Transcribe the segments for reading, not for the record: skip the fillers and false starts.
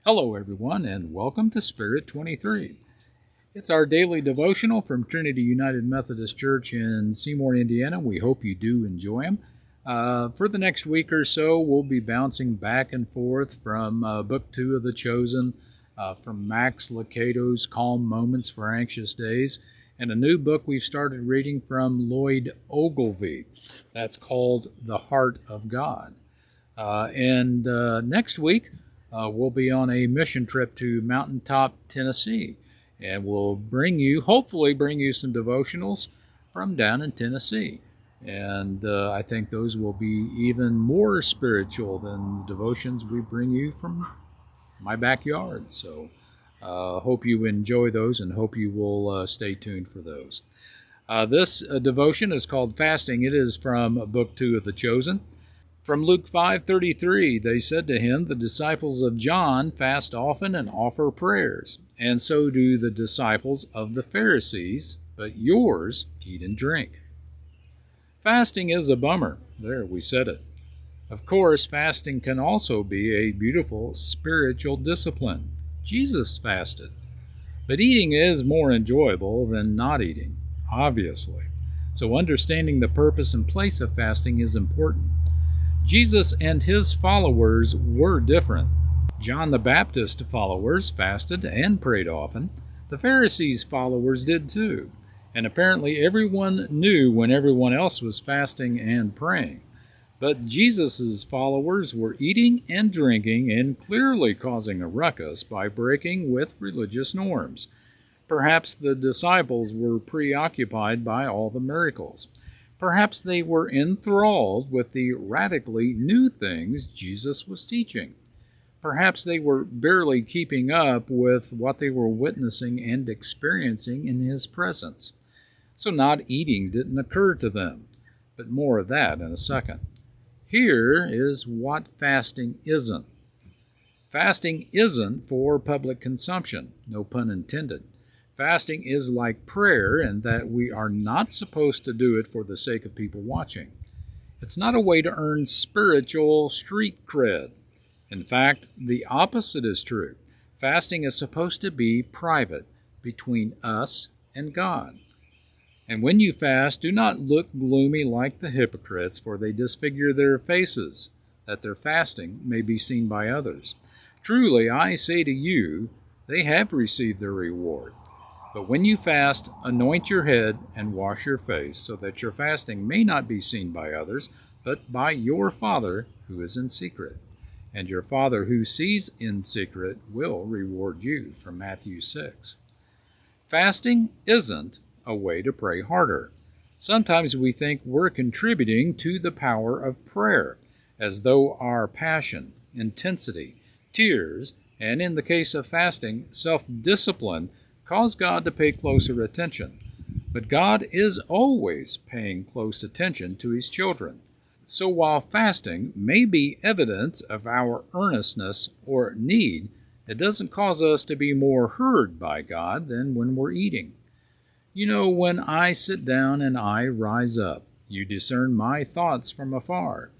Hello, everyone, and welcome to Spirit 23. It's our daily devotional from Trinity United Methodist Church in Seymour, Indiana. We hope you do enjoy them. For the next week or so, we'll be bouncing back and forth from Book 2 of The Chosen, from Max Lucado's Calm Moments for Anxious Days, and a new book we've started reading from Lloyd Ogilvie. That's called The Heart of God. Next week, we'll be on a mission trip to Mountaintop, Tennessee, and we'll hopefully bring you some devotionals from down in Tennessee. And I think those will be even more spiritual than the devotions we bring you from my backyard. So hope you enjoy those and hope you will stay tuned for those. This devotion is called Fasting. It is from Book 2 of The Chosen. From Luke 5:33, they said to him, "The disciples of John fast often and offer prayers, and so do the disciples of the Pharisees, but yours eat and drink." Fasting is a bummer. There, we said it. Of course, fasting can also be a beautiful spiritual discipline. Jesus fasted. But eating is more enjoyable than not eating, obviously. So understanding the purpose and place of fasting is important. Jesus and his followers were different. John the Baptist followers fasted and prayed often. The Pharisees' followers did too. And apparently everyone knew when everyone else was fasting and praying. But Jesus' followers were eating and drinking and clearly causing a ruckus by breaking with religious norms. Perhaps the disciples were preoccupied by all the miracles. Perhaps they were enthralled with the radically new things Jesus was teaching. Perhaps they were barely keeping up with what they were witnessing and experiencing in his presence. So not eating didn't occur to them, but more of that in a second. Here is what fasting isn't. Fasting isn't for public consumption, no pun intended. Fasting is like prayer in that we are not supposed to do it for the sake of people watching. It's not a way to earn spiritual street cred. In fact, the opposite is true. Fasting is supposed to be private, between us and God. And when you fast, do not look gloomy like the hypocrites, for they disfigure their faces, that their fasting may be seen by others. Truly, I say to you, they have received their reward. But when you fast, anoint your head and wash your face, so that your fasting may not be seen by others, but by your Father who is in secret. And your Father who sees in secret will reward you, from Matthew 6. Fasting isn't a way to pray harder. Sometimes we think we're contributing to the power of prayer, as though our passion, intensity, tears, and in the case of fasting, self-discipline, cause God to pay closer attention. But God is always paying close attention to his children. So while fasting may be evidence of our earnestness or need, it doesn't cause us to be more heard by God than when we're eating. You know, when I sit down and I rise up, you discern my thoughts from afar.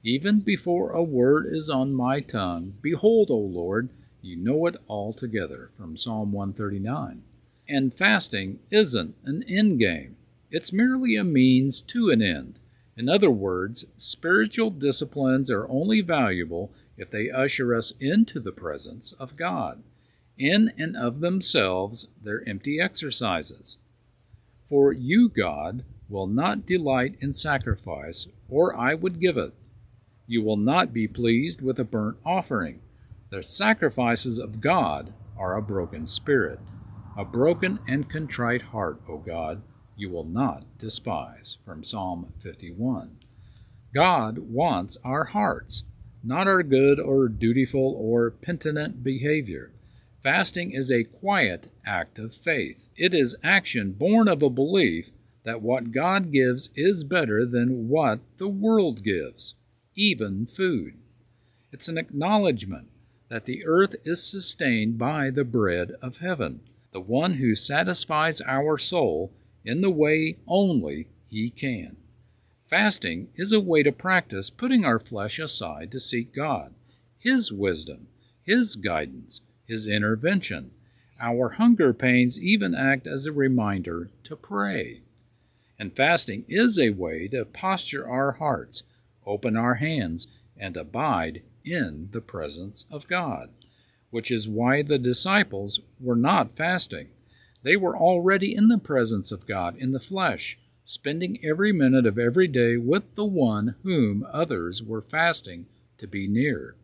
Even before a word is on my tongue, behold, O Lord, you know it altogether, from Psalm 139. And fasting isn't an end game. It's merely a means to an end. In other words, spiritual disciplines are only valuable if they usher us into the presence of God. In and of themselves, they're empty exercises. For you, God, will not delight in sacrifice, or I would give it. You will not be pleased with a burnt offering. The sacrifices of God are a broken spirit. A broken and contrite heart, O God, you will not despise. From Psalm 51. God wants our hearts, not our good or dutiful or penitent behavior. Fasting is a quiet act of faith. It is action born of a belief that what God gives is better than what the world gives, even food. It's an acknowledgement that the earth is sustained by the bread of heaven, the one who satisfies our soul in the way only he can. Fasting is a way to practice putting our flesh aside to seek God, his wisdom, His guidance, His intervention. Our hunger pains even act as a reminder to pray. And fasting is a way to posture our hearts, open our hands, and abide in the presence of God, which is why the disciples were not fasting. They were already in the presence of God in the flesh, spending every minute of every day with the one whom others were fasting to be near.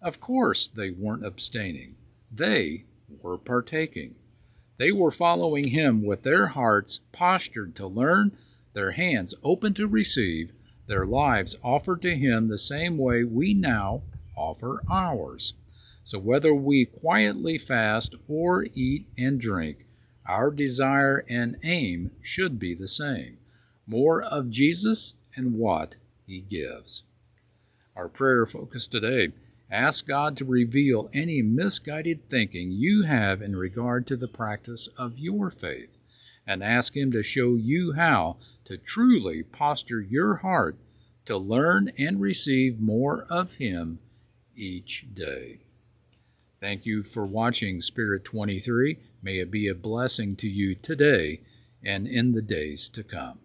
Of course, they weren't abstaining. They were partaking. They were following Him with their hearts postured to learn, their hands open to receive, their lives offered to Him the same way we now offer ours. So whether we quietly fast or eat and drink, our desire and aim should be the same: more of Jesus and what He gives. Our prayer focus today: ask God to reveal any misguided thinking you have in regard to the practice of your faith, and ask Him to show you how to truly posture your heart to learn and receive more of Him each day. Thank you for watching Spirit 23. May it be a blessing to you today and in the days to come.